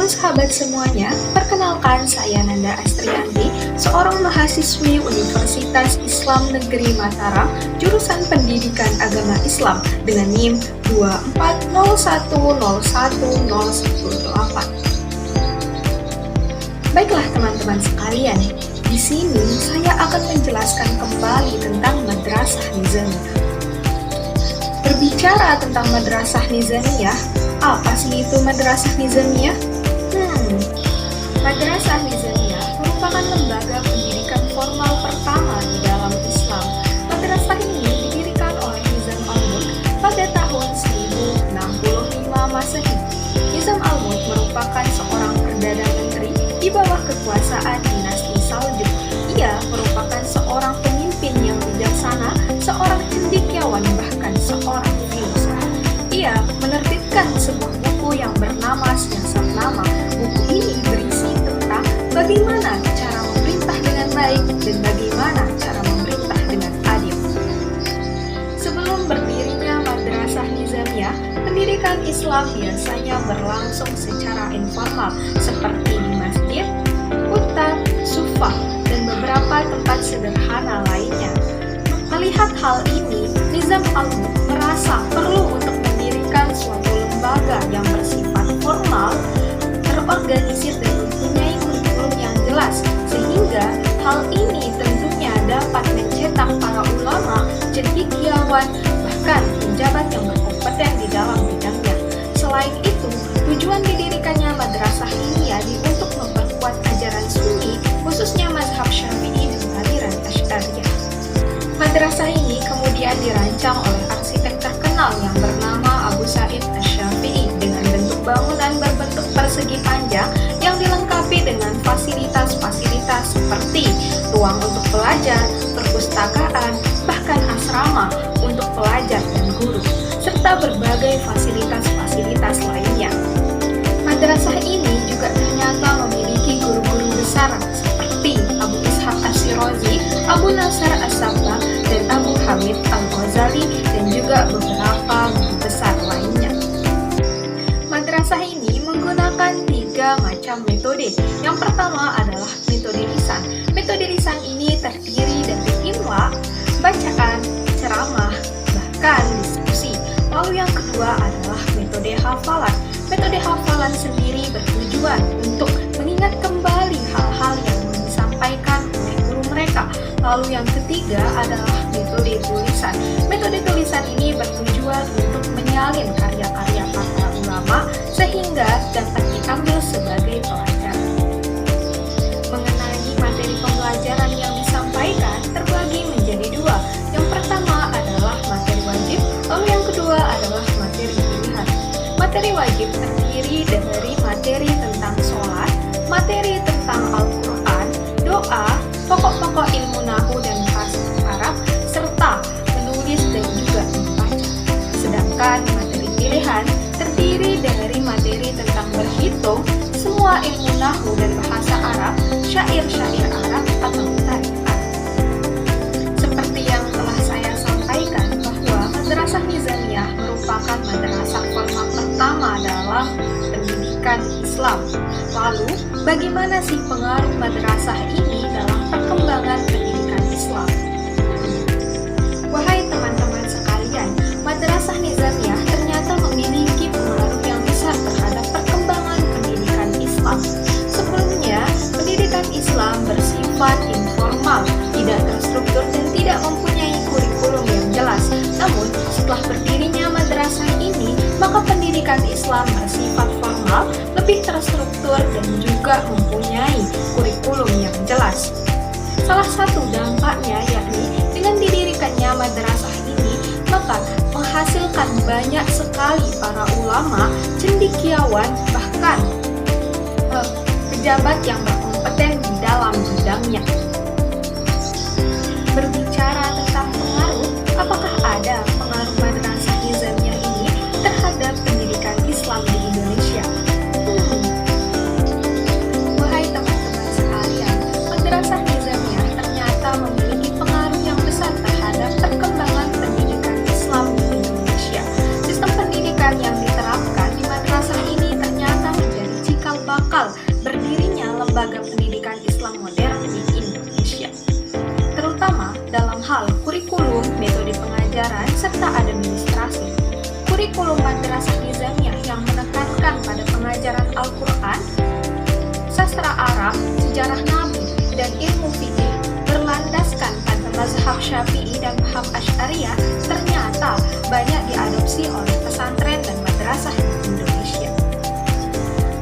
sahabat semuanya, perkenalkan saya Nanda Astrianti, seorang mahasiswi Universitas Islam Negeri Mataram, jurusan Pendidikan Agama Islam dengan NIM 240101018. Baiklah teman-teman sekalian, di sini saya akan menjelaskan kembali tentang Madrasah Nizamiyah. Berbicara tentang Madrasah Nizamiyah, apa sih itu Madrasah Nizamiyah? Madrasah Nizamiyah merupakan lembaga pendidikan formal pertama di dalam Islam. Madrasah ini didirikan oleh Nizam al-Mulk pada tahun 1065 Masehi. Nizam al-Mulk merupakan seorang perdana menteri di bawah kekuasaan dinasti Saljuk. Ia merupakan seorang pemimpin yang bijaksana, seorang cendekiawan, bahkan seorang filosof. Ia menerbitkan sebuah buku yang bernama Siasat Nama. Buku ini berisi tentang bagaimana cara memerintah dengan baik dan bagaimana cara memerintah dengan adil. Sebelum berdirinya Madrasah Nizamiyah, pendidikan Islam biasanya berlangsung secara informal seperti di masjid, hutan, sufah, dan beberapa tempat sederhana lainnya. Melihat hal ini, Nizam al-Mulk merasa perlu untuk mendirikan suatu lembaga yang bersifat formal, terorganisir dan mempunyai kurikulum yang jelas, sehingga hal ini tentunya dapat mencetak para ulama, cendekiawan, bahkan pejabat yang berkompeten di dalam bidangnya. Selain itu, tujuan didirikannya madrasah ini untuk memperkuat ajaran Sunni, khususnya mazhab Syafi'i dan aliran Asy'ariyah. Madrasah ini kemudian dirancang oleh arsitek terkenal yang bernama Abu Sa'id Asy-Syafi'i dengan bentuk bangunan berbentuk persegi panjang yang dilengkapi dengan fasilitas-fasilitas seperti ruang untuk pelajar, perpustakaan, bahkan asrama untuk pelajar dan guru, serta berbagai fasilitas-fasilitas lainnya. Madrasah ini juga ternyata memiliki guru-guru besar seperti Abu Ishaq Asy-Syirazi, Abu Nasr As-Sabbah, dan Abu Hamid Al-Ghazali, dan juga beberapa guru besar lainnya. Madrasah ini menggunakan 3 macam metode. Yang pertama adalah metode lisan. Metode lisan ini terdiri dari imla, bacaan, ceramah, bahkan diskusi. Lalu yang kedua adalah metode hafalan. Metode hafalan sendiri bertujuan untuk mengingat kembali hal-hal yang disampaikan oleh guru mereka. Lalu yang ketiga adalah metode tulisan. Metode tulisan ini bertujuan untuk menyalin karya-karya para ulama sehingga dapat diambil sebagai pelajaran. Mengenai materi pembelajaran yang disampaikan terbagi menjadi 2. Yang pertama adalah materi wajib, lalu yang kedua adalah materi pilihan. Materi wajib terdiri dari materi tentang sholat, materi tentang Al-Quran, doa, pokok-pokok ilmu nahu dan bahasa Arab, serta menulis dan juga membaca. Sedangkan materi pilihan terdiri dari materi tentang berhitung, semua ilmu nahu dan bahasa Arab, syair-syair Arab atau tarikh Arab. Seperti yang telah saya sampaikan bahwa Madrasah Nizamiyah merupakan madrasah formal pertama dalam pendidikan Islam. Lalu, bagaimana sih pengaruh madrasah ini dalam perkembangan pendidikan Islam? Wahai teman-teman sekalian, Madrasah Nizamiyah ternyata memiliki pengaruh yang besar terhadap perkembangan pendidikan Islam. Sebelumnya, pendidikan Islam bersifat informal, tidak terstruktur dan tidak mempunyai kurikulum yang jelas. Namun, setelah berdirinya madrasah ini, maka pendidikan Islam bersifat formal, lebih terstruktur dan juga mempunyai kurikulum yang jelas. Salah satu dampaknya yakni dengan didirikannya madrasah ini, maka menghasilkan banyak sekali para ulama, cendekiawan, bahkan pejabat yang berkompeten di dalam bidangnya. Berbicara tentang pengaruh, apakah ada pengaruh madrasah Nizamiyah ini terhadap pendidikan Islam di Indonesia? Wahai teman-teman sekalian, Madrasah Nizamiyah ternyata memiliki pengaruh yang besar terhadap perkembangan pendidikan Islam di Indonesia. Sistem pendidikan yang diterapkan di madrasah ini ternyata menjadi cikal bakal pengawal berdirinya lembaga pendidikan Islam modern di Indonesia, terutama dalam hal kurikulum, metode pengajaran, serta administrasi. Kurikulum Madrasah Nizamiyah yang menekankan pada pengajaran Al-Quran, sastra Arab, sejarah Nabi, dan ilmu fikih berlandaskan pada mazhab Syafi'i dan paham Asy'ariyah ternyata banyak diadopsi oleh pesantren dan madrasah di Indonesia.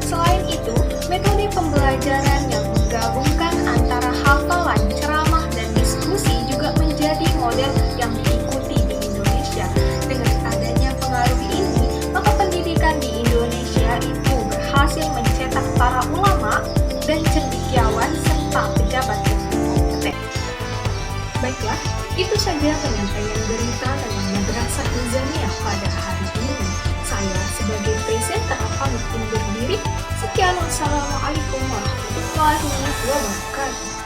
Selain itu, metode pembelajaran yang menggabungkan antara hafalan, ceramah, dan diskusi juga menjadi model yang diikuti di Indonesia. Dengan adanya pengaruh ini, maka pendidikan di Indonesia itu berhasil mencetak para ulama dan cendekiawan serta pejabat yang kompeten. Baiklah, itu saja penyampaian berita tentang Madrasah Nizamiyah pada hari ini. Saya sebagai presenter pamit undur diri. Sekian, wassalamualaikum warahmatullahi wabarakatuh.